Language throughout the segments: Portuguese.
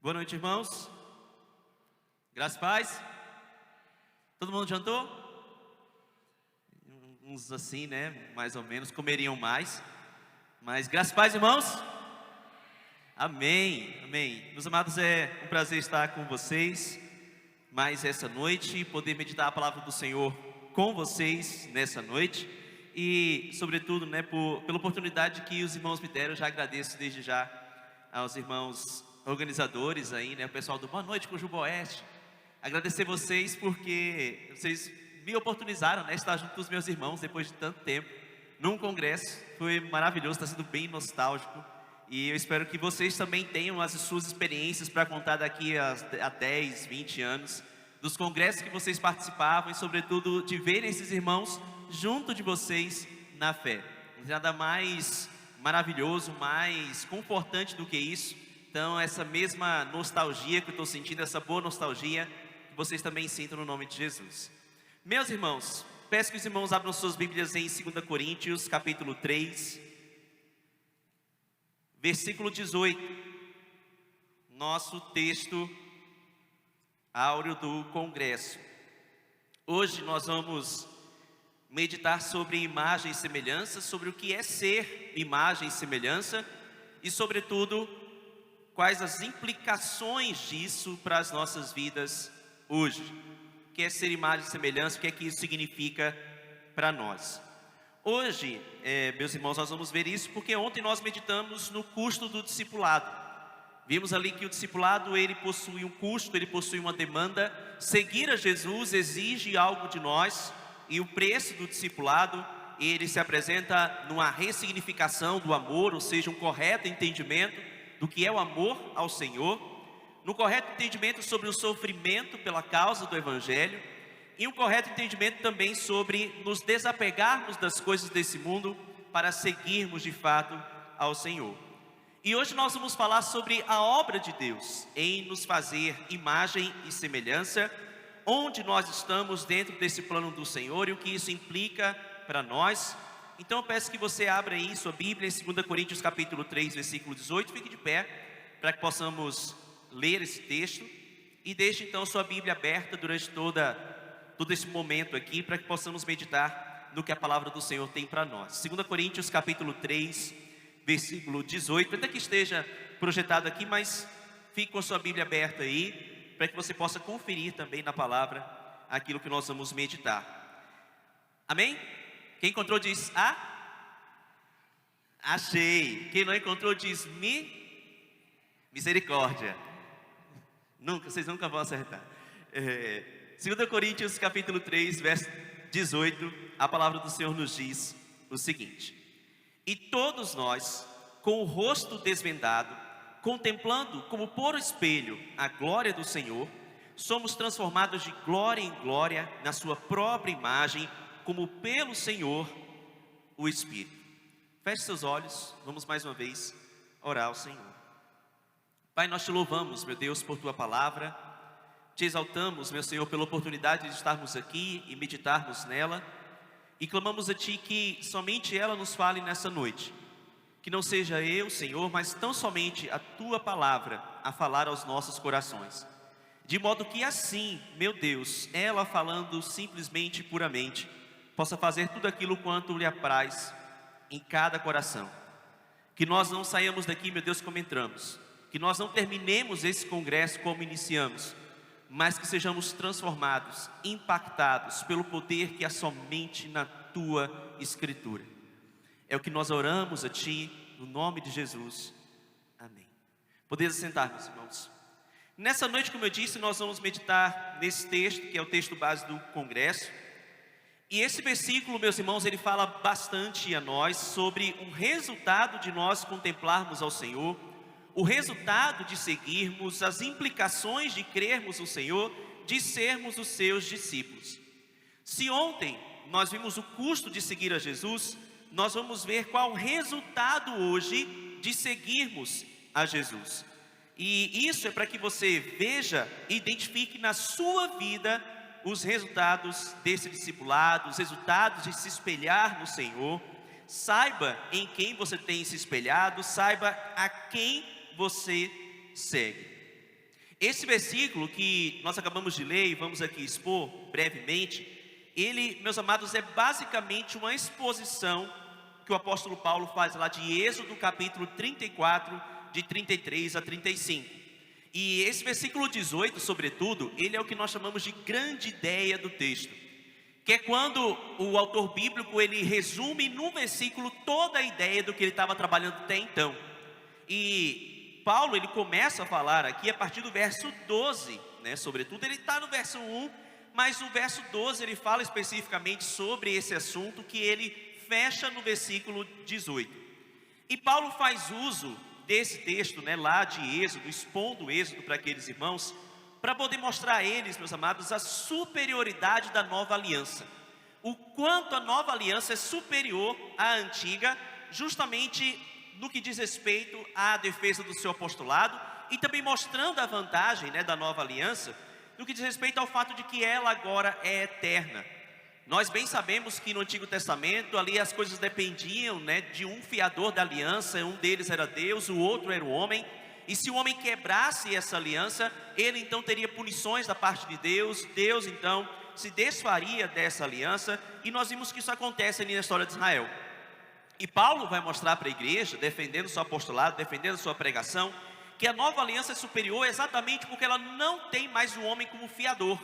Boa noite, irmãos. Graças e paz. Todo mundo jantou? Uns assim, né? Mais ou menos, comeriam mais. Mas graças e paz, irmãos. Amém, amém. Meus amados, é um prazer estar com vocês mais essa noite e poder meditar a palavra do Senhor com vocês nessa noite. E, sobretudo, né, pela oportunidade que os irmãos me deram, eu já agradeço desde já aos irmãos organizadores aí, né, o pessoal do Boa Noite Cojuba Oeste. Agradecer vocês porque vocês me oportunizaram, né, estar junto com os meus irmãos depois de tanto tempo num congresso. Foi maravilhoso, está sendo bem nostálgico. E eu espero que vocês também tenham as suas experiências para contar daqui a 10, 20 anos, dos congressos que vocês participavam e, sobretudo, de verem esses irmãos junto de vocês na fé. Nada mais maravilhoso, mais confortante do que isso. Então, essa mesma nostalgia que eu estou sentindo, essa boa nostalgia, que vocês também sintam no nome de Jesus. Meus irmãos, peço que os irmãos abram suas Bíblias em 2 Coríntios, capítulo 3, versículo 18. Nosso texto áureo do congresso. Hoje nós vamos meditar sobre imagem e semelhança, sobre o que é ser imagem e semelhança e, sobretudo, quais as implicações disso para as nossas vidas hoje. O que é ser imagem e semelhança, o que é que isso significa para nós. Hoje, meus irmãos, nós vamos ver isso porque ontem nós meditamos no custo do discipulado. Vimos ali que o discipulado, ele possui um custo, ele possui uma demanda. Seguir a Jesus exige algo de nós e o preço do discipulado, ele se apresenta numa ressignificação do amor, ou seja, um correto entendimento do que é o amor ao Senhor, no correto entendimento sobre o sofrimento pela causa do Evangelho e um correto entendimento também sobre nos desapegarmos das coisas desse mundo para seguirmos de fato ao Senhor. E hoje nós vamos falar sobre a obra de Deus em nos fazer imagem e semelhança, onde nós estamos dentro desse plano do Senhor e o que isso implica para nós. Então eu peço que você abra aí sua Bíblia em 2 Coríntios capítulo 3, versículo 18, fique de pé para que possamos ler esse texto e deixe então sua Bíblia aberta durante todo esse momento aqui, para que possamos meditar no que a palavra do Senhor tem para nós. 2 Coríntios capítulo 3, versículo 18, ainda que esteja projetado aqui, mas fique com sua Bíblia aberta aí, para que você possa conferir também na palavra aquilo que nós vamos meditar. Amém? Quem encontrou diz achei. Quem não encontrou diz misericórdia. Vocês nunca vão acertar. 2 Coríntios capítulo 3, verso 18, a palavra do Senhor nos diz o seguinte: e todos nós, com o rosto desvendado, contemplando como por espelho a glória do Senhor, somos transformados de glória em glória na sua própria imagem, como pelo Senhor, o Espírito. Feche seus olhos, vamos mais uma vez orar ao Senhor. Pai, nós te louvamos, meu Deus, por tua palavra, te exaltamos, meu Senhor, pela oportunidade de estarmos aqui e meditarmos nela, e clamamos a Ti que somente ela nos fale nessa noite, que não seja eu, Senhor, mas tão somente a tua palavra a falar aos nossos corações, de modo que assim, meu Deus, ela falando simplesmente e puramente, possa fazer tudo aquilo quanto lhe apraz em cada coração. Que nós não saiamos daqui, meu Deus, como entramos. Que nós não terminemos esse congresso como iniciamos, mas que sejamos transformados, impactados pelo poder que há somente na tua Escritura. É o que nós oramos a Ti, no nome de Jesus. Amém. Podemos sentar, meus irmãos. Nessa noite, como eu disse, nós vamos meditar nesse texto, que é o texto base do congresso. E esse versículo, meus irmãos, ele fala bastante a nós sobre o resultado de nós contemplarmos ao Senhor, o resultado de seguirmos, as implicações de crermos no Senhor, de sermos os seus discípulos. Se ontem nós vimos o custo de seguir a Jesus, nós vamos ver qual o resultado hoje de seguirmos a Jesus. E isso é para que você veja e identifique na sua vida os resultados desse discipulado, os resultados de se espelhar no Senhor. Saiba em quem você tem se espelhado, saiba a quem você segue. Esse versículo que nós acabamos de ler e vamos aqui expor brevemente, ele, meus amados, é basicamente uma exposição que o apóstolo Paulo faz lá de Êxodo capítulo 34, de 33 a 35. E esse versículo 18, sobretudo, ele é o que nós chamamos de grande ideia do texto, que é quando o autor bíblico ele resume num versículo toda a ideia do que ele estava trabalhando até então. E Paulo ele começa a falar aqui a partir do verso 12, né? Sobretudo ele está no verso 1, mas o verso 12 ele fala especificamente sobre esse assunto que ele fecha no versículo 18. E Paulo faz uso desse texto, né, lá de Êxodo, expondo o Êxodo para aqueles irmãos, para poder mostrar a eles, meus amados, a superioridade da nova aliança. O quanto a nova aliança é superior à antiga, justamente no que diz respeito à defesa do seu apostolado, e também mostrando a vantagem, né, da nova aliança, no que diz respeito ao fato de que ela agora é eterna. Nós bem sabemos que no Antigo Testamento, ali as coisas dependiam, né, de um fiador da aliança, um deles era Deus, o outro era o homem, e se o homem quebrasse essa aliança, ele então teria punições da parte de Deus, Deus então se desfaria dessa aliança, e nós vimos que isso acontece ali na história de Israel. E Paulo vai mostrar para a igreja, defendendo o seu apostolado, defendendo a sua pregação, que a nova aliança é superior exatamente porque ela não tem mais o homem como fiador,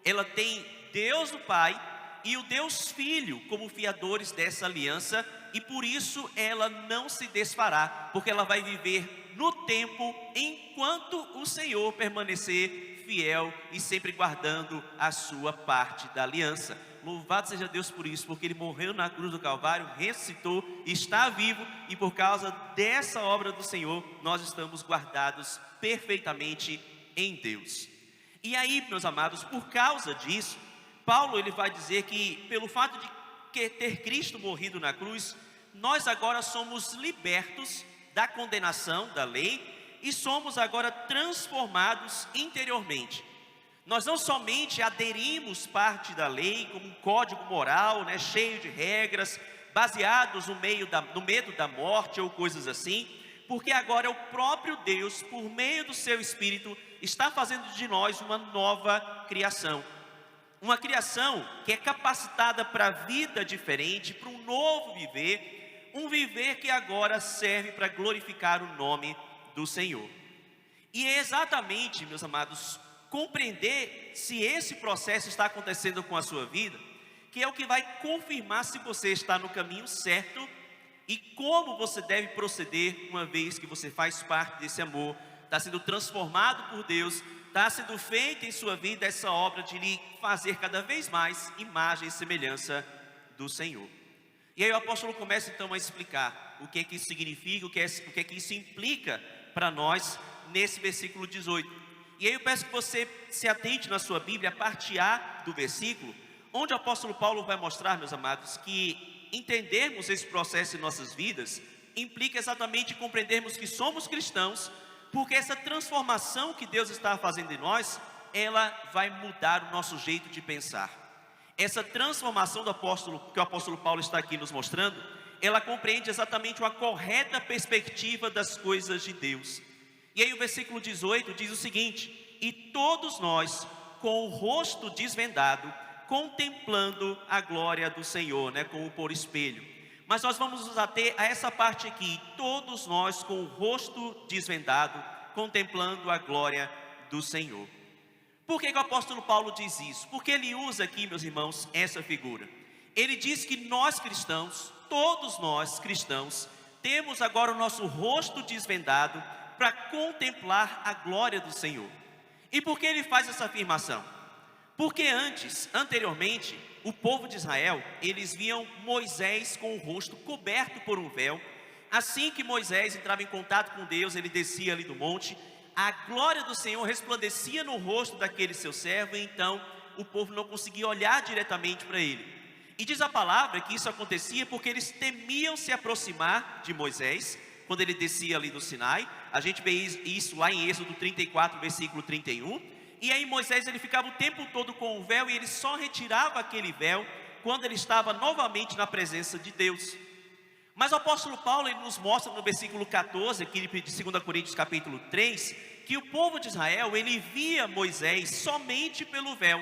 ela tem Deus o Pai e o Deus Filho como fiadores dessa aliança, e por isso ela não se desfará, porque ela vai viver no tempo enquanto o Senhor permanecer fiel e sempre guardando a sua parte da aliança. Louvado seja Deus por isso, porque Ele morreu na cruz do Calvário, ressuscitou, está vivo, e por causa dessa obra do Senhor, nós estamos guardados perfeitamente em Deus. E aí, meus amados, por causa disso, Paulo ele vai dizer que pelo fato de ter Cristo morrido na cruz, nós agora somos libertos da condenação da lei e somos agora transformados interiormente. Nós não somente aderimos parte da lei como um código moral, né, cheio de regras, baseados no medo da morte ou coisas assim, porque agora é o próprio Deus, por meio do seu Espírito, está fazendo de nós uma nova criação. Uma criação que é capacitada para a vida diferente, para um novo viver, um viver que agora serve para glorificar o nome do Senhor. E é exatamente, meus amados, compreender se esse processo está acontecendo com a sua vida, que é o que vai confirmar se você está no caminho certo e como você deve proceder uma vez que você faz parte desse amor, está sendo transformado por Deus, está sendo feita em sua vida essa obra de lhe fazer cada vez mais imagem e semelhança do Senhor. E aí o apóstolo começa então a explicar o que é que isso significa, o que é que isso implica para nós nesse versículo 18. E aí eu peço que você se atente na sua Bíblia, a parte A do versículo, onde o apóstolo Paulo vai mostrar, meus amados, que entendermos esse processo em nossas vidas implica exatamente compreendermos que somos cristãos, porque essa transformação que Deus está fazendo em nós, ela vai mudar o nosso jeito de pensar. Essa transformação que o apóstolo Paulo está aqui nos mostrando, ela compreende exatamente uma correta perspectiva das coisas de Deus. E aí o versículo 18 diz o seguinte: e todos nós, com o rosto desvendado, contemplando a glória do Senhor, né, como por espelho. Mas nós vamos nos ater a essa parte aqui, todos nós com o rosto desvendado, contemplando a glória do Senhor. Por que o apóstolo Paulo diz isso? Porque ele usa aqui, meus irmãos, essa figura. Ele diz que nós cristãos, todos nós cristãos, temos agora o nosso rosto desvendado para contemplar a glória do Senhor. E por que ele faz essa afirmação? Porque anteriormente, o povo de Israel, eles viam Moisés com o rosto coberto por um véu. Assim que Moisés entrava em contato com Deus, ele descia ali do monte, a glória do Senhor resplandecia no rosto daquele seu servo, e então o povo não conseguia olhar diretamente para ele. E diz a palavra que isso acontecia porque eles temiam se aproximar de Moisés, quando ele descia ali do Sinai. A gente vê isso lá em Êxodo 34, versículo 31. E aí Moisés ele ficava o tempo todo com o véu, e ele só retirava aquele véu quando ele estava novamente na presença de Deus. Mas o apóstolo Paulo ele nos mostra no versículo 14, aqui de 2 Coríntios capítulo 3, que o povo de Israel, ele via Moisés somente pelo véu.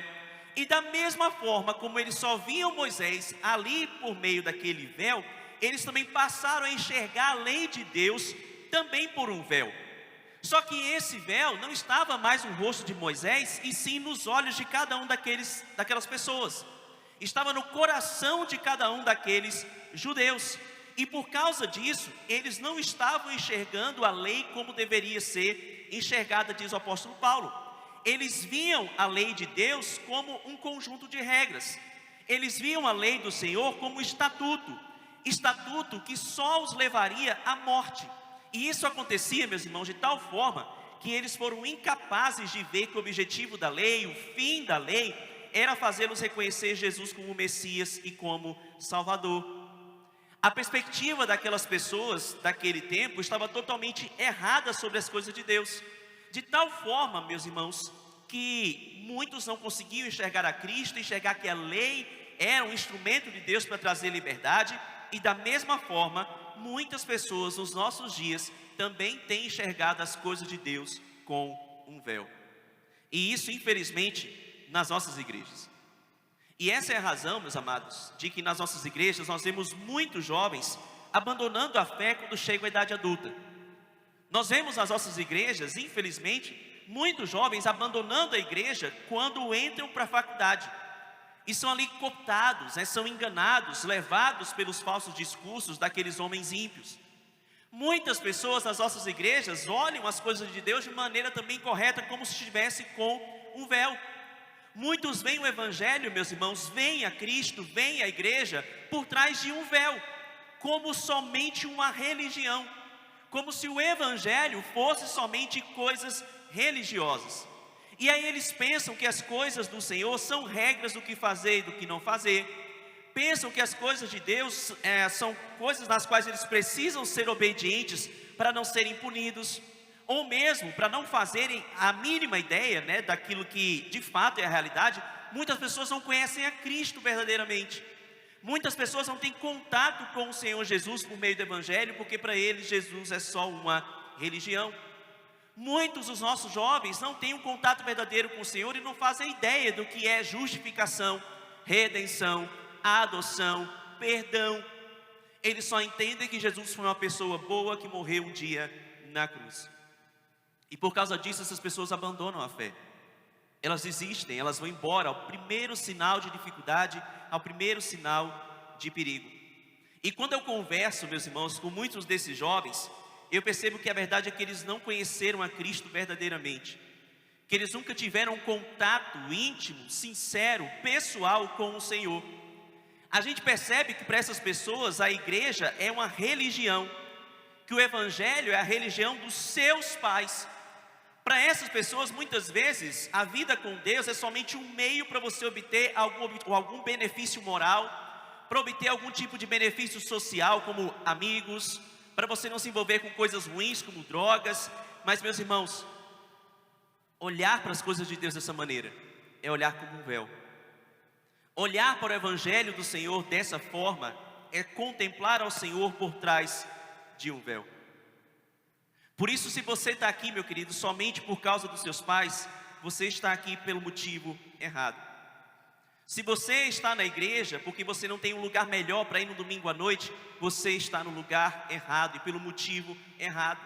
E da mesma forma como eles só viam Moisés ali por meio daquele véu, eles também passaram a enxergar a lei de Deus também por um véu. Só que esse véu não estava mais no rosto de Moisés, e sim nos olhos de cada um daquelas pessoas. Estava no coração de cada um daqueles judeus. E por causa disso, eles não estavam enxergando a lei como deveria ser enxergada, diz o apóstolo Paulo. Eles viam a lei de Deus como um conjunto de regras. Eles viam a lei do Senhor como estatuto que só os levaria à morte. E isso acontecia, meus irmãos, de tal forma que eles foram incapazes de ver que o objetivo da lei, o fim da lei, era fazê-los reconhecer Jesus como Messias e como Salvador. A perspectiva daquelas pessoas daquele tempo estava totalmente errada sobre as coisas de Deus. De tal forma, meus irmãos, que muitos não conseguiam enxergar a Cristo, enxergar que a lei era um instrumento de Deus para trazer liberdade. E da mesma forma, muitas pessoas nos nossos dias também têm enxergado as coisas de Deus com um véu. E isso, infelizmente, nas nossas igrejas. E essa é a razão, meus amados, de que nas nossas igrejas nós vemos muitos jovens abandonando a fé quando chegam à idade adulta. Nós vemos nas nossas igrejas, infelizmente, muitos jovens abandonando a igreja quando entram para a faculdade. E são ali cooptados, são enganados, levados pelos falsos discursos daqueles homens ímpios. Muitas pessoas nas nossas igrejas olham as coisas de Deus de maneira também correta, como se estivesse com um véu. Muitos veem o Evangelho, meus irmãos, veem a Cristo, veem a igreja por trás de um véu, como somente uma religião, como se o Evangelho fosse somente coisas religiosas. E aí eles pensam que as coisas do Senhor são regras do que fazer e do que não fazer. Pensam que as coisas de Deus são coisas nas quais eles precisam ser obedientes para não serem punidos, ou mesmo para não fazerem a mínima ideia, daquilo que de fato é a realidade. Muitas pessoas não conhecem a Cristo verdadeiramente. Muitas pessoas não têm contato com o Senhor Jesus por meio do Evangelho, porque para eles Jesus é só uma religião. Muitos dos nossos jovens não têm um contato verdadeiro com o Senhor e não fazem ideia do que é justificação, redenção, adoção, perdão. Eles só entendem que Jesus foi uma pessoa boa que morreu um dia na cruz. E por causa disso essas pessoas abandonam a fé. Elas desistem, elas vão embora ao primeiro sinal de dificuldade, ao primeiro sinal de perigo. E quando eu converso, meus irmãos, com muitos desses jovens, eu percebo que a verdade é que eles não conheceram a Cristo verdadeiramente, que eles nunca tiveram um contato íntimo, sincero, pessoal com o Senhor. A gente percebe que para essas pessoas a igreja é uma religião, que o Evangelho é a religião dos seus pais. Para essas pessoas, muitas vezes, a vida com Deus é somente um meio para você obter algum benefício moral, para obter algum tipo de benefício social, como amigos, para você não se envolver com coisas ruins como drogas. Mas, meus irmãos, olhar para as coisas de Deus dessa maneira é olhar como um véu. Olhar para o Evangelho do Senhor dessa forma é contemplar ao Senhor por trás de um véu. Por isso, se você está aqui, meu querido, somente por causa dos seus pais, você está aqui pelo motivo errado. Se você está na igreja porque você não tem um lugar melhor para ir no domingo à noite, você está no lugar errado e pelo motivo errado.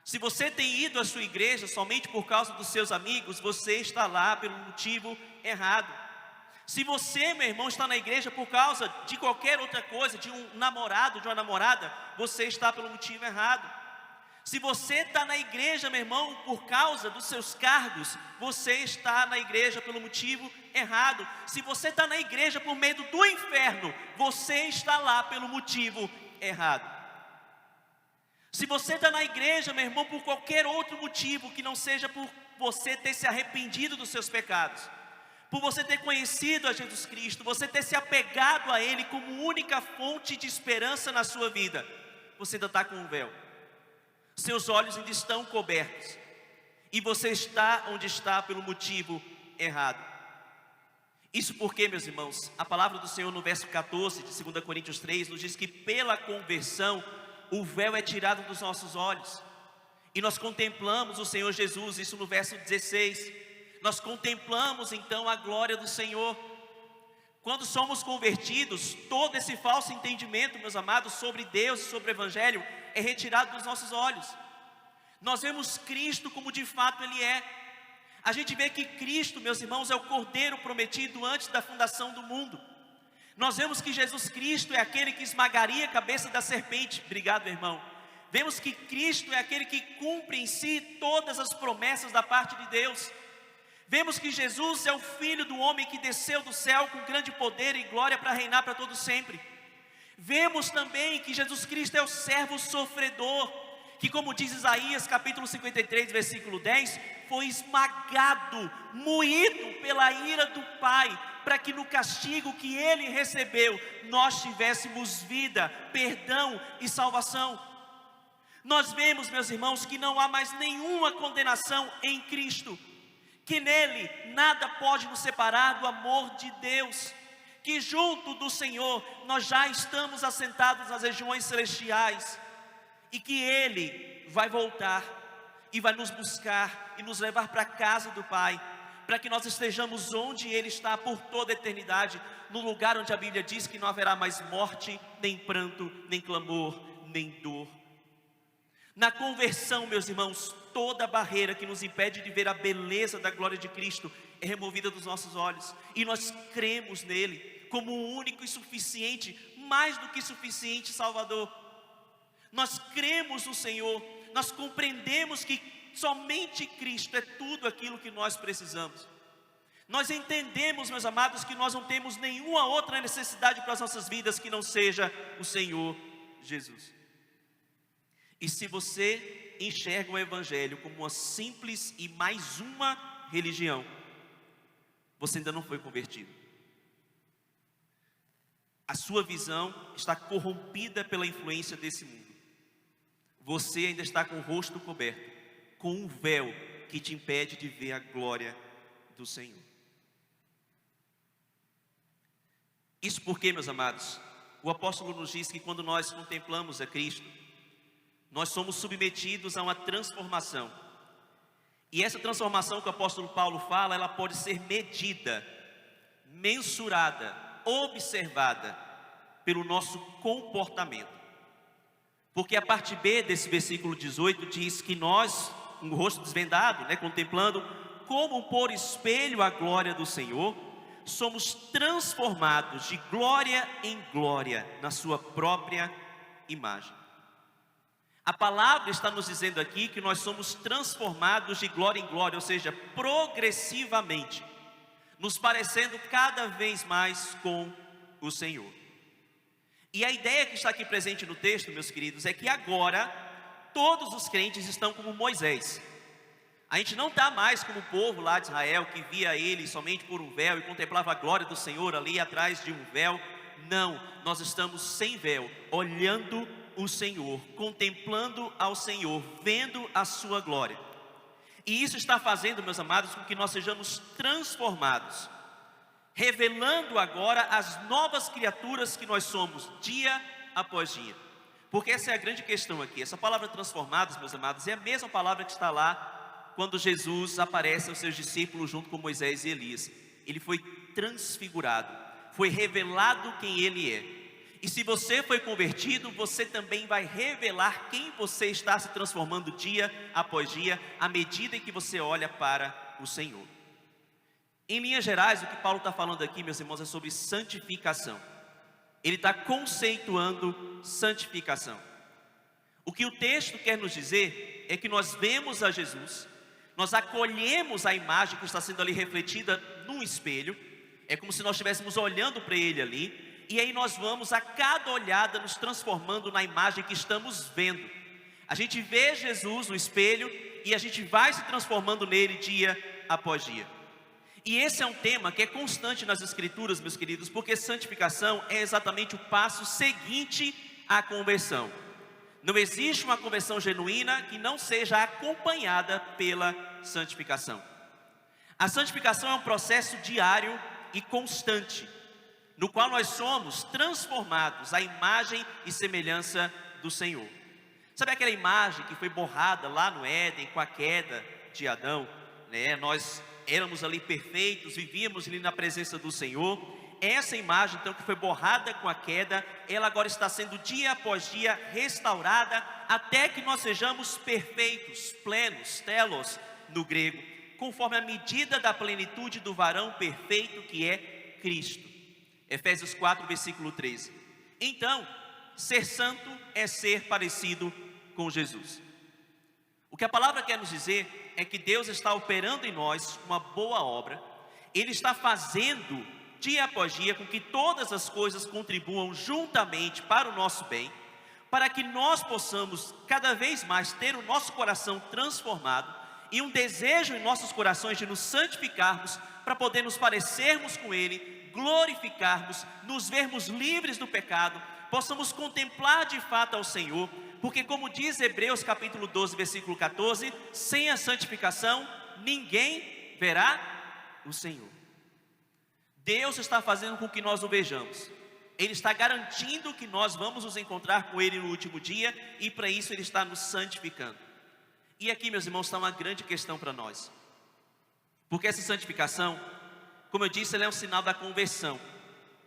Se você tem ido à sua igreja somente por causa dos seus amigos, você está lá pelo motivo errado. Se você, meu irmão, está na igreja por causa de qualquer outra coisa, de um namorado, de uma namorada, você está pelo motivo errado. Se você está na igreja, meu irmão, por causa dos seus cargos, você está na igreja pelo motivo errado. Se você está na igreja por medo do inferno, você está lá pelo motivo errado. Se você está na igreja, meu irmão, por qualquer outro motivo que não seja por você ter se arrependido dos seus pecados, por você ter conhecido a Jesus Cristo, você ter se apegado a Ele como única fonte de esperança na sua vida, você ainda está com um véu. Seus olhos ainda estão cobertos, e você está onde está pelo motivo errado. Isso porque, meus irmãos, a palavra do Senhor no verso 14 de 2 Coríntios 3 nos diz que pela conversão o véu é tirado dos nossos olhos. E nós contemplamos o Senhor Jesus, isso no verso 16. Nós contemplamos então a glória do Senhor. Quando somos convertidos, todo esse falso entendimento, meus amados, sobre Deus e sobre o Evangelho é retirado dos nossos olhos. Nós vemos Cristo como de fato Ele é. A gente vê que Cristo, meus irmãos, é o Cordeiro prometido antes da fundação do mundo. Nós vemos que Jesus Cristo é aquele que esmagaria a cabeça da serpente. Obrigado, irmão. Vemos que Cristo é aquele que cumpre em si todas as promessas da parte de Deus. Vemos que Jesus é o Filho do homem que desceu do céu com grande poder e glória para reinar para todo sempre. Vemos também que Jesus Cristo é o servo sofredor, que, como diz Isaías capítulo 53, versículo 10, foi esmagado, moído pela ira do Pai, para que no castigo que Ele recebeu, nós tivéssemos vida, perdão e salvação. Nós vemos, meus irmãos, que não há mais nenhuma condenação em Cristo, que nele nada pode nos separar do amor de Deus, que junto do Senhor nós já estamos assentados nas regiões celestiais, e que Ele vai voltar e vai nos buscar e nos levar para a casa do Pai, para que nós estejamos onde Ele está por toda a eternidade, no lugar onde a Bíblia diz que não haverá mais morte, nem pranto, nem clamor, nem dor. Na conversão, meus irmãos, toda barreira que nos impede de ver a beleza da glória de Cristo é removida dos nossos olhos, e nós cremos nele como o único e suficiente, mais do que suficiente Salvador. Nós cremos no Senhor, nós compreendemos que somente Cristo é tudo aquilo que nós precisamos. Nós entendemos, meus amados, que nós não temos nenhuma outra necessidade para as nossas vidas que não seja o Senhor Jesus. E se você enxerga o Evangelho como uma simples e mais uma religião, você ainda não foi convertido. A sua visão está corrompida pela influência desse mundo. Você ainda está com o rosto coberto, com um véu que te impede de ver a glória do Senhor. Isso porque, meus amados, o apóstolo nos diz que quando nós contemplamos a Cristo, nós somos submetidos a uma transformação. E essa transformação que o apóstolo Paulo fala, ela pode ser medida, mensurada, observada pelo nosso comportamento. Porque a parte B desse versículo 18 diz que nós, com o rosto desvendado, contemplando como por espelho a glória do Senhor, somos transformados de glória em glória na sua própria imagem. A palavra está nos dizendo aqui que nós somos transformados de glória em glória, ou seja, progressivamente, nos parecendo cada vez mais com o Senhor. E a ideia que está aqui presente no texto, meus queridos, é que agora todos os crentes estão como Moisés. A gente não está mais como o povo lá de Israel, que via ele somente por um véu e contemplava a glória do Senhor ali atrás de um véu. Não, nós estamos sem véu, olhando o Senhor, contemplando ao Senhor, vendo a sua glória. E isso está fazendo, meus amados, com que nós sejamos transformados, revelando agora as novas criaturas que nós somos, dia após dia. Porque essa é a grande questão aqui. Essa palavra transformados, meus amados, é a mesma palavra que está lá quando Jesus aparece aos seus discípulos junto com Moisés e Elias. Ele foi transfigurado, foi revelado quem Ele é. E se você foi convertido, você também vai revelar quem você está se transformando dia após dia, à medida em que você olha para o Senhor. Em linhas gerais, o que Paulo está falando aqui, meus irmãos, é sobre santificação. Ele está conceituando santificação. O que o texto quer nos dizer é que nós vemos a Jesus, nós acolhemos a imagem que está sendo ali refletida num espelho, é como se nós estivéssemos olhando para Ele ali, e aí nós vamos a cada olhada nos transformando na imagem que estamos vendo. A gente vê Jesus no espelho e a gente vai se transformando nele dia após dia. E esse é um tema que é constante nas Escrituras, meus queridos, porque santificação é exatamente o passo seguinte à conversão. Não existe uma conversão genuína que não seja acompanhada pela santificação. A santificação é um processo diário e constante, no qual nós somos transformados à imagem e semelhança do Senhor. Sabe aquela imagem que foi borrada lá no Éden com a queda de Adão, né? Nós éramos ali perfeitos, vivíamos ali na presença do Senhor. Essa imagem então que foi borrada com a queda, ela agora está sendo dia após dia restaurada, até que nós sejamos perfeitos, plenos, telos no grego, conforme a medida da plenitude do varão perfeito que é Cristo. Efésios 4, versículo 13. Então, ser santo é ser parecido com Jesus. O que a palavra quer nos dizer é que Deus está operando em nós uma boa obra. Ele está fazendo dia após dia com que todas as coisas contribuam juntamente para o nosso bem, para que nós possamos cada vez mais ter o nosso coração transformado e um desejo em nossos corações de nos santificarmos, para poder nos parecermos com Ele, glorificarmos, nos vermos livres do pecado, possamos contemplar de fato ao Senhor, porque como diz Hebreus capítulo 12, versículo 14, sem a santificação ninguém verá o Senhor. Deus está fazendo com que nós o vejamos. Ele está garantindo que nós vamos nos encontrar com Ele no último dia, e para isso Ele está nos santificando. E aqui, meus irmãos, está uma grande questão para nós, porque essa santificação, como eu disse, ela é um sinal da conversão,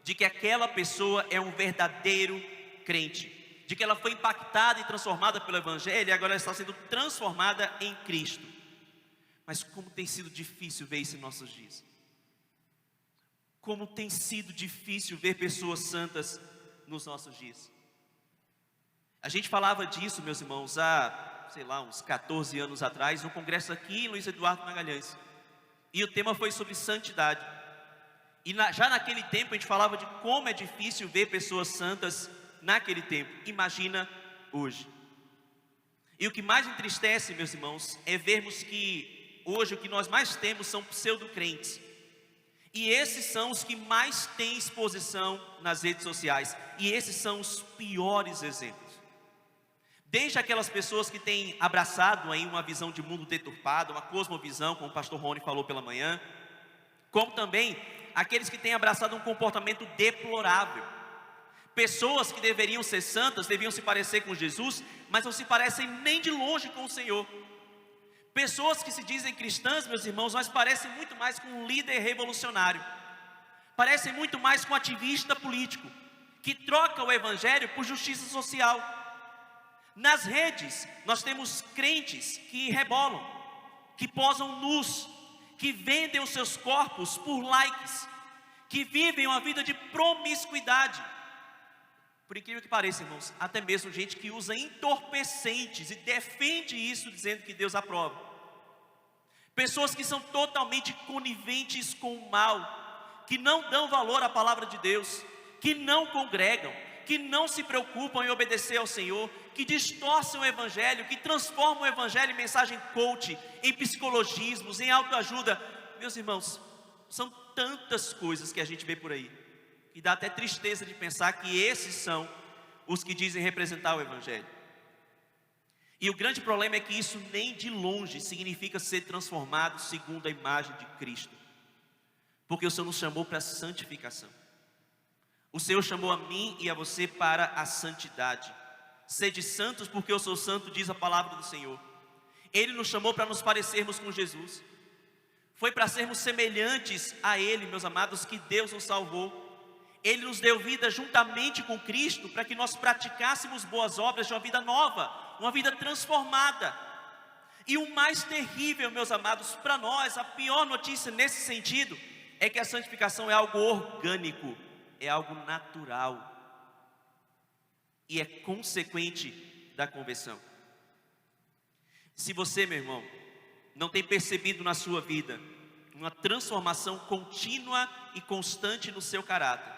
de que aquela pessoa é um verdadeiro crente, de que ela foi impactada e transformada pelo Evangelho, e agora ela está sendo transformada em Cristo. Mas como tem sido difícil ver isso em nossos dias. Como tem sido difícil ver pessoas santas nos nossos dias. A gente falava disso, meus irmãos, há, sei lá, uns 14 anos atrás, no congresso aqui em Luiz Eduardo Magalhães. E o tema foi sobre santidade. E já naquele tempo a gente falava de como é difícil ver pessoas santas naquele tempo. Imagina hoje. E o que mais entristece, meus irmãos, é vermos que hoje o que nós mais temos são pseudo-crentes. E esses são os que mais têm exposição nas redes sociais. E esses são os piores exemplos. Desde aquelas pessoas que têm abraçado aí uma visão de mundo deturpada, uma cosmovisão, como o pastor Rony falou pela manhã, como também aqueles que têm abraçado um comportamento deplorável. Pessoas que deveriam ser santas, deviam se parecer com Jesus, mas não se parecem nem de longe com o Senhor. Pessoas que se dizem cristãs, meus irmãos, mas parecem muito mais com um líder revolucionário. Parecem muito mais com um ativista político, que troca o evangelho por justiça social. Nas redes, nós temos crentes que rebolam, que posam nus, que vendem os seus corpos por likes, que vivem uma vida de promiscuidade. Por incrível que pareça, irmãos, até mesmo gente que usa entorpecentes e defende isso dizendo que Deus aprova. Pessoas que são totalmente coniventes com o mal, que não dão valor à palavra de Deus, que não congregam, que não se preocupam em obedecer ao Senhor, que distorcem o evangelho, que transformam o evangelho em mensagem coach, em psicologismos, em autoajuda. Meus irmãos, são tantas coisas que a gente vê por aí, que dá até tristeza de pensar que esses são os que dizem representar o evangelho. E o grande problema é que isso nem de longe significa ser transformado segundo a imagem de Cristo, porque o Senhor nos chamou para a santificação. O Senhor chamou a mim e a você para a santidade. Sede santos porque eu sou santo, diz a palavra do Senhor. Ele nos chamou para nos parecermos com Jesus. Foi para sermos semelhantes a Ele, meus amados, que Deus nos salvou. Ele nos deu vida juntamente com Cristo, para que nós praticássemos boas obras de uma vida nova, uma vida transformada. E o mais terrível, meus amados, para nós, a pior notícia nesse sentido, é que a santificação é algo orgânico, é algo natural, e é consequente da conversão. Se você, meu irmão, não tem percebido na sua vida uma transformação contínua e constante no seu caráter,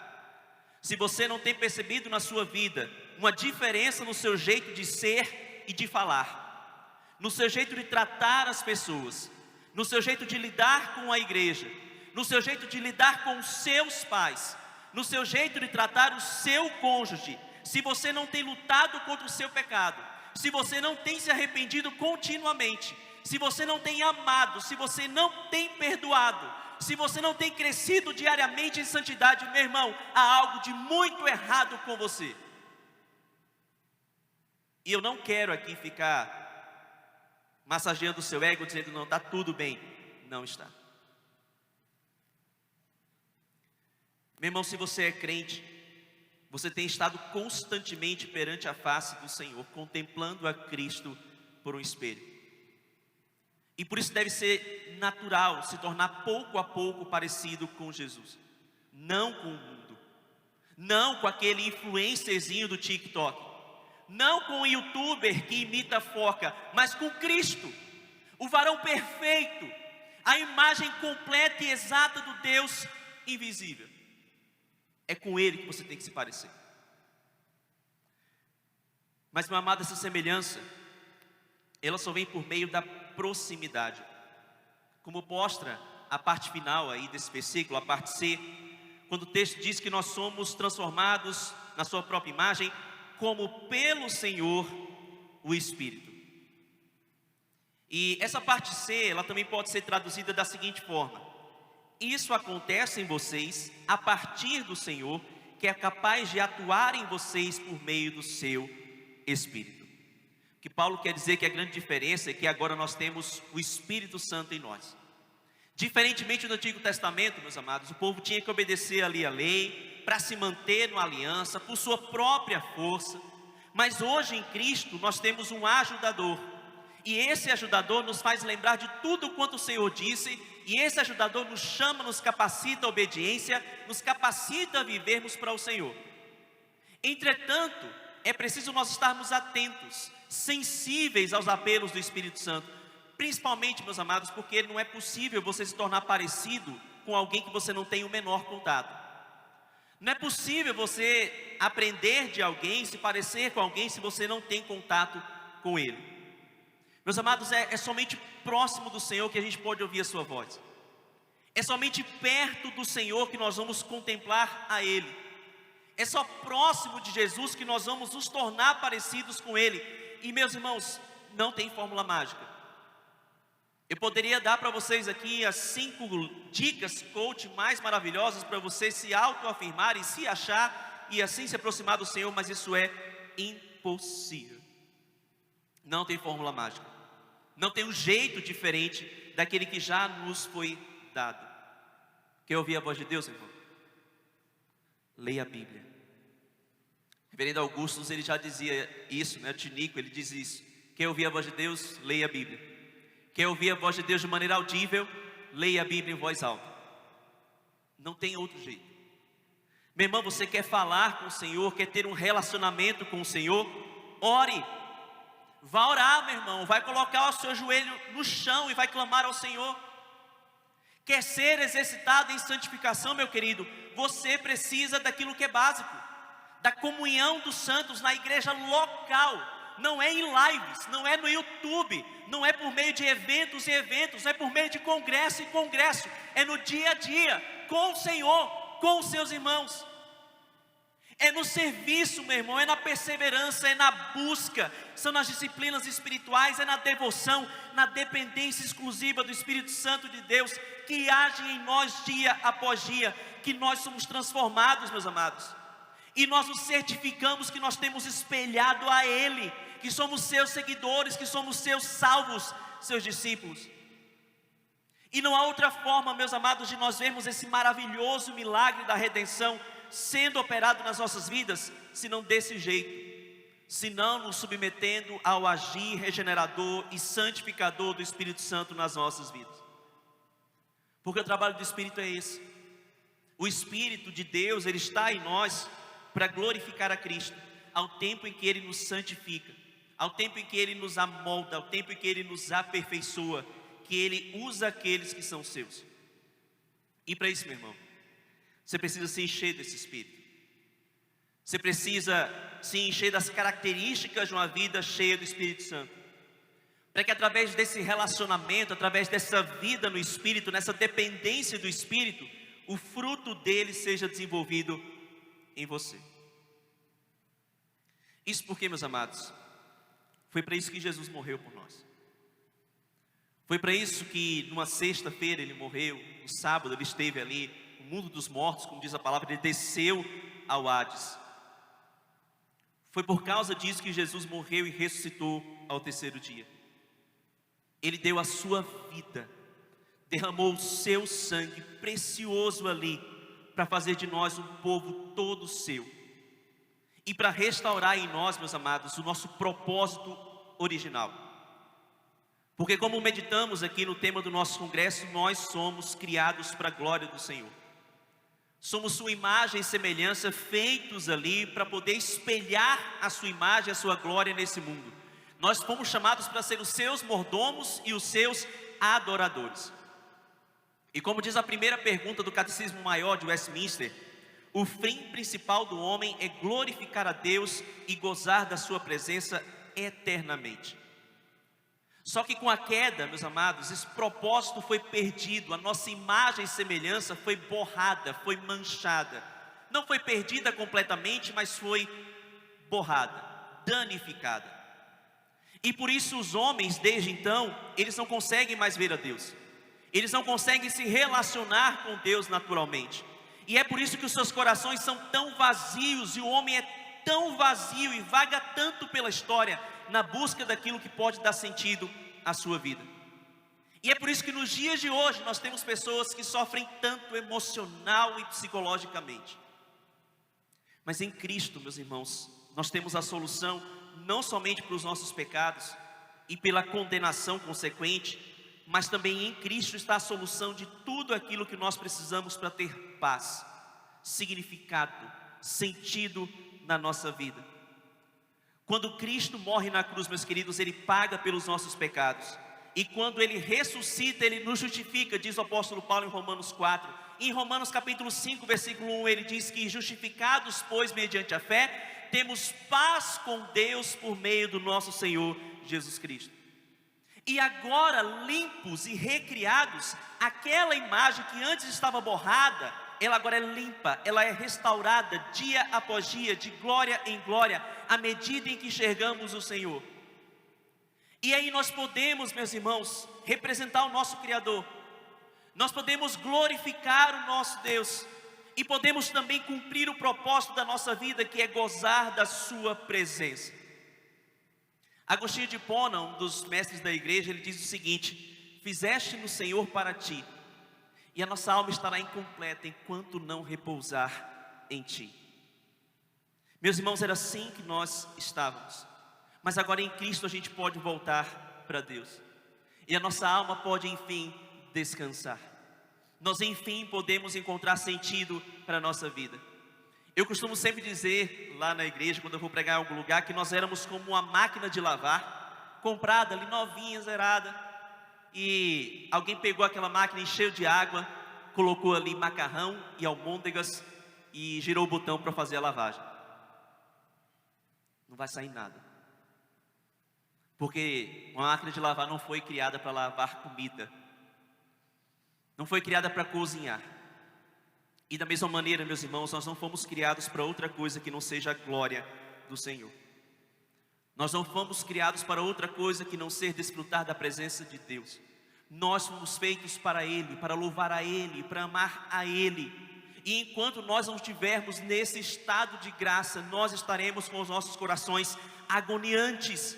se você não tem percebido na sua vida uma diferença no seu jeito de ser e de falar, no seu jeito de tratar as pessoas, no seu jeito de lidar com a igreja, no seu jeito de lidar com os seus pais, no seu jeito de tratar o seu cônjuge, se você não tem lutado contra o seu pecado, se você não tem se arrependido continuamente, se você não tem amado, se você não tem perdoado, se você não tem crescido diariamente em santidade, meu irmão, há algo de muito errado com você. E eu não quero aqui ficar massageando o seu ego, dizendo, não, está tudo bem. Não está. Meu irmão, se você é crente, você tem estado constantemente perante a face do Senhor, contemplando a Cristo por um espelho. E por isso deve ser natural se tornar pouco a pouco parecido com Jesus. Não com o mundo. Não com aquele influencerzinho do TikTok. Não com o youtuber que imita a foca, mas com Cristo, o varão perfeito, a imagem completa e exata do Deus invisível. É com Ele que você tem que se parecer. Mas, meu amado, essa semelhança, ela só vem por meio da proximidade. Como mostra a parte final aí desse versículo, a parte C, quando o texto diz que nós somos transformados na sua própria imagem, como pelo Senhor, o Espírito. E essa parte C, ela também pode ser traduzida da seguinte forma: isso acontece em vocês a partir do Senhor, que é capaz de atuar em vocês por meio do seu Espírito. O que Paulo quer dizer que a grande diferença é que agora nós temos o Espírito Santo em nós. Diferentemente do Antigo Testamento, meus amados, o povo tinha que obedecer ali a lei, para se manter numa aliança, por sua própria força. Mas hoje em Cristo nós temos um ajudador. E esse ajudador nos faz lembrar de tudo quanto o Senhor disse. E esse ajudador nos chama, nos capacita a obediência, nos capacita a vivermos para o Senhor. Entretanto, é preciso nós estarmos atentos, sensíveis aos apelos do Espírito Santo. Principalmente, meus amados, porque não é possível você se tornar parecido com alguém que você não tem o menor contato. Não é possível você aprender de alguém, se parecer com alguém, se você não tem contato com ele. Meus amados, é somente próximo do Senhor que a gente pode ouvir a sua voz. É somente perto do Senhor que nós vamos contemplar a Ele. É só próximo de Jesus que nós vamos nos tornar parecidos com Ele. E, meus irmãos, não tem fórmula mágica. Eu poderia dar para vocês aqui as 5 dicas coach mais maravilhosas para você se autoafirmar e se achar e assim se aproximar do Senhor, mas isso é impossível. Não tem fórmula mágica. Não tem um jeito diferente daquele que já nos foi dado. Quer ouvir a voz de Deus, irmão? Leia a Bíblia. O reverendo Augustus, ele já dizia isso, né? O Tinico, ele diz isso. Quer ouvir a voz de Deus? Leia a Bíblia. Quer ouvir a voz de Deus de maneira audível? Leia a Bíblia em voz alta. Não tem outro jeito. Meu irmão, você quer falar com o Senhor, quer ter um relacionamento com o Senhor? Ore. Vá orar, meu irmão. Vai colocar o seu joelho no chão e vai clamar ao Senhor. Quer ser exercitado em santificação, meu querido? Você precisa daquilo que é básico. Da comunhão dos santos na igreja local. Não é em lives, não é no YouTube, não é por meio de eventos e eventos, é por meio de congresso e congresso, é no dia a dia, com o Senhor, com os seus irmãos. É no serviço, meu irmão, é na perseverança, é na busca, são nas disciplinas espirituais, é na devoção, na dependência exclusiva do Espírito Santo de Deus, que age em nós dia após dia, que nós somos transformados, meus amados. E nós nos certificamos que nós temos espelhado a Ele, que somos seus seguidores, que somos seus salvos, seus discípulos. E não há outra forma, meus amados, de nós vermos esse maravilhoso milagre da redenção sendo operado nas nossas vidas, senão desse jeito, senão nos submetendo ao agir regenerador e santificador do Espírito Santo nas nossas vidas. Porque o trabalho do Espírito é esse. O Espírito de Deus, Ele está em nós para glorificar a Cristo, ao tempo em que Ele nos santifica, ao tempo em que Ele nos amolda, ao tempo em que Ele nos aperfeiçoa, que Ele usa aqueles que são seus. E para isso, meu irmão, você precisa se encher desse Espírito. Você precisa se encher das características de uma vida cheia do Espírito Santo, para que através desse relacionamento, através dessa vida no Espírito, nessa dependência do Espírito, o fruto dele seja desenvolvido em você. Isso porque, meus amados, foi para isso que Jesus morreu por nós. Foi para isso que numa sexta-feira Ele morreu, no sábado Ele esteve ali, no mundo dos mortos, como diz a palavra, Ele desceu ao Hades. Foi por causa disso que Jesus morreu e ressuscitou ao terceiro dia. Ele deu a sua vida, derramou o seu sangue precioso ali, para fazer de nós um povo todo seu. E para restaurar em nós, meus amados, o nosso propósito original. Porque como meditamos aqui no tema do nosso congresso, nós somos criados para a glória do Senhor. Somos sua imagem e semelhança, feitos ali para poder espelhar a sua imagem, a sua glória nesse mundo. Nós fomos chamados para ser os seus mordomos e os seus adoradores. E como diz a primeira pergunta do Catecismo Maior de Westminster, o fim principal do homem é glorificar a Deus e gozar da sua presença eternamente. Só que com a queda, meus amados, esse propósito foi perdido, a nossa imagem e semelhança foi borrada, foi manchada. Não foi perdida completamente, mas foi borrada, danificada. E por isso os homens, desde então, eles não conseguem mais ver a Deus. Eles não conseguem se relacionar com Deus naturalmente. E é por isso que os seus corações são tão vazios, e o homem é tão vazio e vaga tanto pela história, na busca daquilo que pode dar sentido à sua vida. E é por isso que nos dias de hoje nós temos pessoas que sofrem tanto emocional e psicologicamente. Mas em Cristo, meus irmãos, nós temos a solução não somente para os nossos pecados e pela condenação consequente, mas também em Cristo está a solução de tudo aquilo que nós precisamos para ter paz, significado, sentido na nossa vida. Quando Cristo morre na cruz, meus queridos, Ele paga pelos nossos pecados. E quando Ele ressuscita, Ele nos justifica, diz o apóstolo Paulo em Romanos 4. Em Romanos capítulo 5, versículo 1, ele diz que justificados, pois, mediante a fé, temos paz com Deus por meio do nosso Senhor Jesus Cristo. E agora, limpos e recriados, aquela imagem que antes estava borrada, ela agora é limpa, ela é restaurada dia após dia, de glória em glória, à medida em que enxergamos o Senhor. E aí nós podemos, meus irmãos, representar o nosso Criador. Nós podemos glorificar o nosso Deus. E podemos também cumprir o propósito da nossa vida, que é gozar da sua presença. Agostinho de Hipona, um dos mestres da igreja, ele diz o seguinte: fizeste no Senhor para ti, e a nossa alma estará incompleta enquanto não repousar em ti. Meus irmãos, era assim que nós estávamos, mas agora em Cristo a gente pode voltar para Deus, e a nossa alma pode enfim descansar. Nós enfim podemos encontrar sentido para a nossa vida. Eu costumo sempre dizer lá na igreja, quando eu vou pregar em algum lugar, que nós éramos como uma máquina de lavar, comprada ali novinha, zerada, e alguém pegou aquela máquina, encheu de água, colocou ali macarrão e almôndegas e girou o botão para fazer a lavagem. Não vai sair nada, porque uma máquina de lavar não foi criada para lavar comida, não foi criada para cozinhar. E da mesma maneira, meus irmãos, nós não fomos criados para outra coisa que não seja a glória do Senhor. Nós não fomos criados para outra coisa que não ser desfrutar da presença de Deus. Nós fomos feitos para Ele, para louvar a Ele, para amar a Ele. E enquanto nós não estivermos nesse estado de graça, nós estaremos com os nossos corações agoniantes.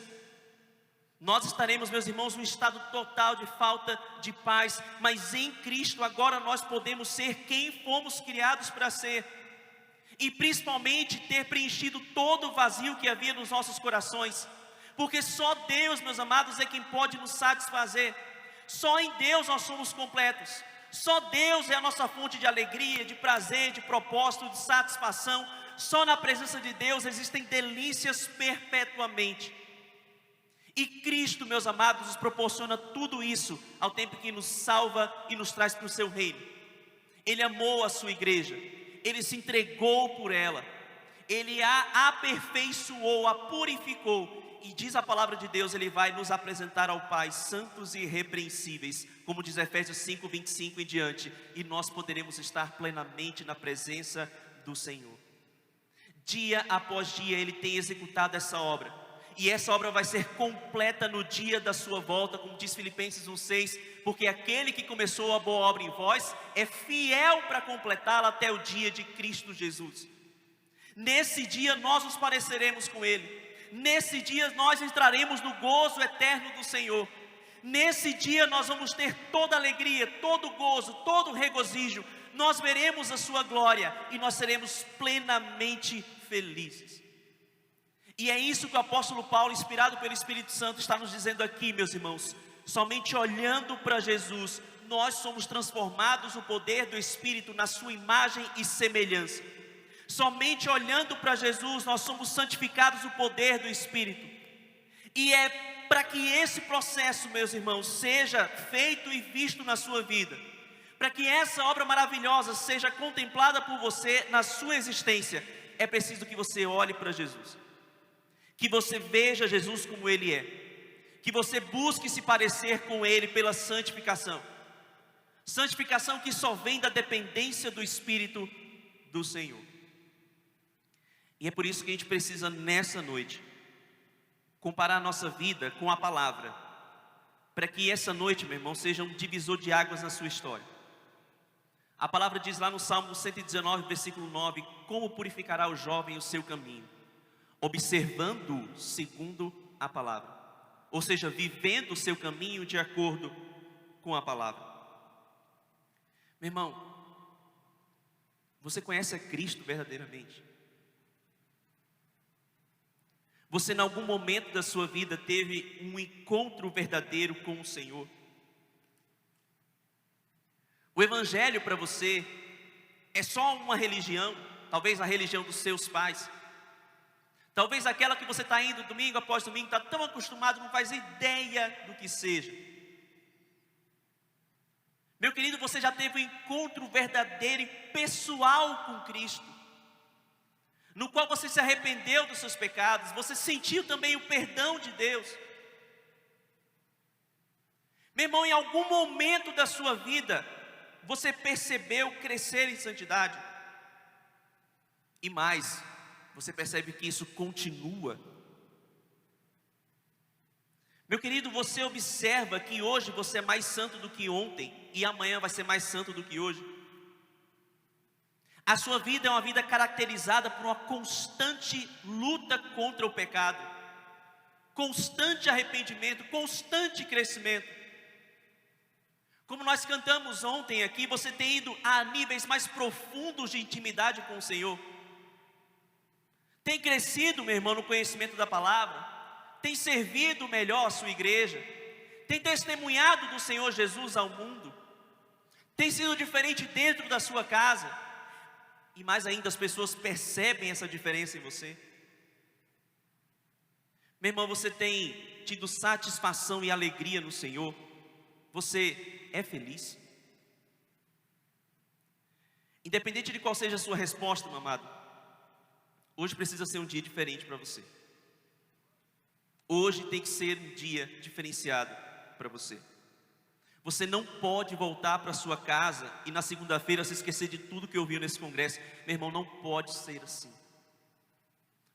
Nós estaremos, meus irmãos, num estado total de falta de paz. Mas em Cristo agora nós podemos ser quem fomos criados para ser. E principalmente ter preenchido todo o vazio que havia nos nossos corações. Porque só Deus, meus amados, é quem pode nos satisfazer. Só em Deus nós somos completos. Só Deus é a nossa fonte de alegria, de prazer, de propósito, de satisfação. Só na presença de Deus existem delícias perpetuamente. E Cristo, meus amados, nos proporciona tudo isso ao tempo que nos salva e nos traz para o seu reino. Ele amou a sua igreja, Ele se entregou por ela, Ele a aperfeiçoou, a purificou. E diz a palavra de Deus, Ele vai nos apresentar ao Pai santos e irrepreensíveis, como diz Efésios 5, 25 em diante. E nós poderemos estar plenamente na presença do Senhor. Dia após dia Ele tem executado essa obra. E essa obra vai ser completa no dia da sua volta, como diz Filipenses 1,6, porque aquele que começou a boa obra em vós é fiel para completá-la até o dia de Cristo Jesus. Nesse dia nós nos pareceremos com Ele. Nesse dia nós entraremos no gozo eterno do Senhor. Nesse dia nós vamos ter toda alegria, todo gozo, todo regozijo. Nós veremos a sua glória e nós seremos plenamente felizes. E é isso que o apóstolo Paulo, inspirado pelo Espírito Santo, está nos dizendo aqui, meus irmãos. Somente olhando para Jesus, nós somos transformados no poder do Espírito, na sua imagem e semelhança. Somente olhando para Jesus, nós somos santificados no poder do Espírito. E é para que esse processo, meus irmãos, seja feito e visto na sua vida, para que essa obra maravilhosa seja contemplada por você na sua existência, é preciso que você olhe para Jesus, que você veja Jesus como Ele é, que você busque se parecer com Ele pela santificação. Santificação que só vem da dependência do Espírito do Senhor. E é por isso que a gente precisa nessa noite comparar a nossa vida com a palavra, para que essa noite, meu irmão, seja um divisor de águas na sua história. A palavra diz lá no Salmo 119, versículo 9: como purificará o jovem o seu caminho? Observando segundo a palavra, ou seja, vivendo o seu caminho de acordo com a palavra. Meu irmão, você conhece a Cristo verdadeiramente? Você em algum momento da sua vida teve um encontro verdadeiro com o Senhor? O Evangelho para você é só uma religião, talvez a religião dos seus pais, talvez aquela que você está indo domingo após domingo, está tão acostumado, não faz ideia do que seja. Meu querido, você já teve um encontro verdadeiro e pessoal com Cristo, no qual você se arrependeu dos seus pecados, você sentiu também o perdão de Deus. Meu irmão, em algum momento da sua vida, você percebeu crescer em santidade? E mais, você percebe que isso continua. Meu querido, você observa que hoje você é mais santo do que ontem, e amanhã vai ser mais santo do que hoje. A sua vida é uma vida caracterizada por uma constante luta contra o pecado, constante arrependimento, constante crescimento. Como nós cantamos ontem aqui, você tem ido a níveis mais profundos de intimidade com o Senhor. Tem crescido, meu irmão, no conhecimento da palavra. Tem servido melhor a sua igreja. Tem testemunhado do Senhor Jesus ao mundo. Tem sido diferente dentro da sua casa. E mais ainda, as pessoas percebem essa diferença em você. Meu irmão, você tem tido satisfação e alegria no Senhor? Você é feliz? Independente de qual seja a sua resposta, meu amado, hoje precisa ser um dia diferente para você. Hoje tem que ser um dia diferenciado para você. Você não pode voltar para sua casa e na segunda-feira se esquecer de tudo que ouviu nesse congresso. Meu irmão, não pode ser assim.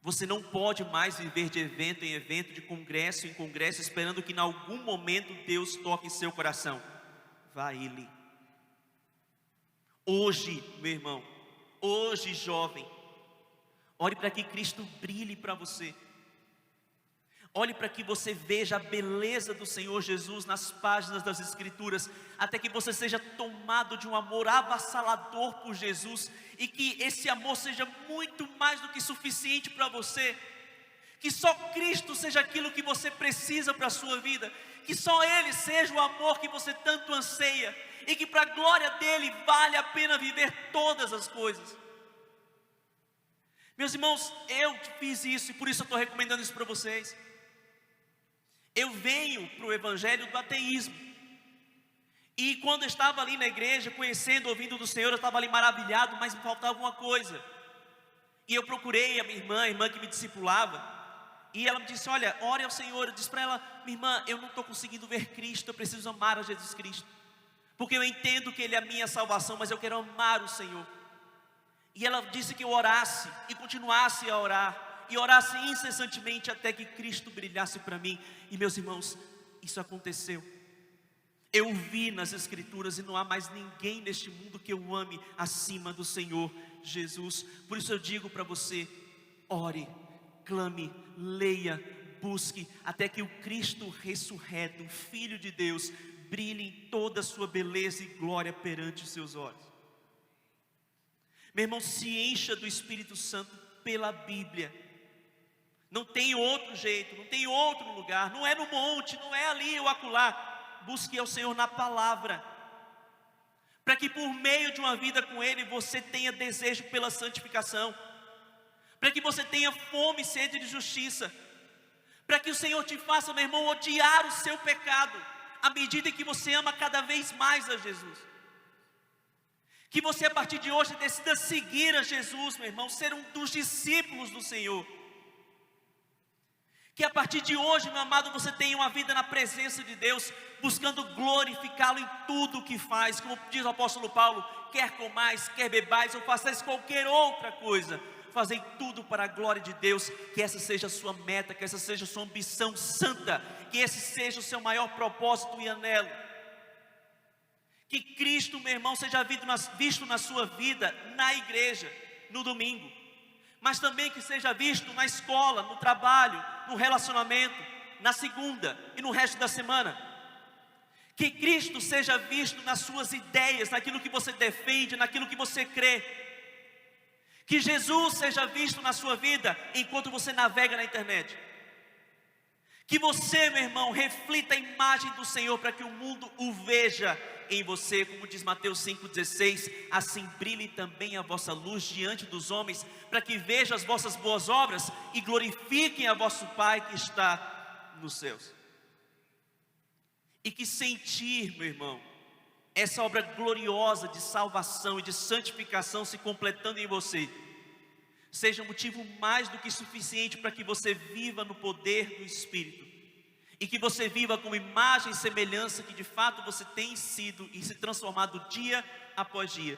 Você não pode mais viver de evento em evento, de congresso em congresso, esperando que em algum momento Deus toque em seu coração. Vá a Ele. Hoje, meu irmão, hoje, jovem, ore para que Cristo brilhe para você. Olhe para que você veja a beleza do Senhor Jesus nas páginas das Escrituras, até que você seja tomado de um amor avassalador por Jesus, e que esse amor seja muito mais do que suficiente para você, que só Cristo seja aquilo que você precisa para a sua vida, que só Ele seja o amor que você tanto anseia, e que para a glória dEle vale a pena viver todas as coisas. Meus irmãos, eu fiz isso e por isso eu estou recomendando isso para vocês. Eu venho para o evangelho do ateísmo. E quando eu estava ali na igreja, conhecendo, ouvindo do Senhor, eu estava ali maravilhado, mas me faltava uma coisa. E eu procurei a irmã que me discipulava, e ela me disse: olha, ore ao Senhor. Eu disse para ela: minha irmã, eu não estou conseguindo ver Cristo, eu preciso amar a Jesus Cristo. Porque eu entendo que Ele é a minha salvação, mas eu quero amar o Senhor. E ela disse que eu orasse, e continuasse a orar, e orasse incessantemente até que Cristo brilhasse para mim. E meus irmãos, isso aconteceu. Eu vi nas Escrituras, e não há mais ninguém neste mundo que eu ame acima do Senhor Jesus. Por isso eu digo para você: ore, clame, leia, busque, até que o Cristo ressurreto, o Filho de Deus, brilhe em toda a sua beleza e glória perante os seus olhos. Meu irmão, se encha do Espírito Santo pela Bíblia. Não tem outro jeito, não tem outro lugar, não é no monte, não é ali ou acolá. Busque ao Senhor na palavra, para que por meio de uma vida com Ele, você tenha desejo pela santificação, para que você tenha fome e sede de justiça, para que o Senhor te faça, meu irmão, odiar o seu pecado, à medida que você ama cada vez mais a Jesus. Que você a partir de hoje decida seguir a Jesus, meu irmão, ser um dos discípulos do Senhor. Que a partir de hoje, meu amado, você tenha uma vida na presença de Deus, buscando glorificá-lo em tudo o que faz. Como diz o apóstolo Paulo: quer comais, quer bebais, ou façais qualquer outra coisa, fazei tudo para a glória de Deus. Que essa seja a sua meta, que essa seja a sua ambição santa, que esse seja o seu maior propósito e anelo. Que Cristo, meu irmão, seja visto na sua vida, na igreja, no domingo, mas também que seja visto na escola, no trabalho, no relacionamento, na segunda e no resto da semana. Que Cristo seja visto nas suas ideias, naquilo que você defende, naquilo que você crê. Que Jesus seja visto na sua vida enquanto você navega na internet. Que você, meu irmão, reflita a imagem do Senhor para que o mundo o veja em você, como diz Mateus 5,16: assim brilhe também a vossa luz diante dos homens, para que vejam as vossas boas obras e glorifiquem a vosso Pai que está nos céus. E que sentir, meu irmão, essa obra gloriosa de salvação e de santificação se completando em você, seja um motivo mais do que suficiente para que você viva no poder do Espírito, e que você viva com imagem e semelhança que de fato você tem sido e se transformado dia após dia,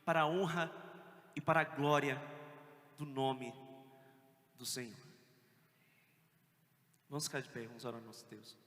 para a honra e para a glória do nome do Senhor. Vamos ficar de pé, vamos orar ao nosso Deus.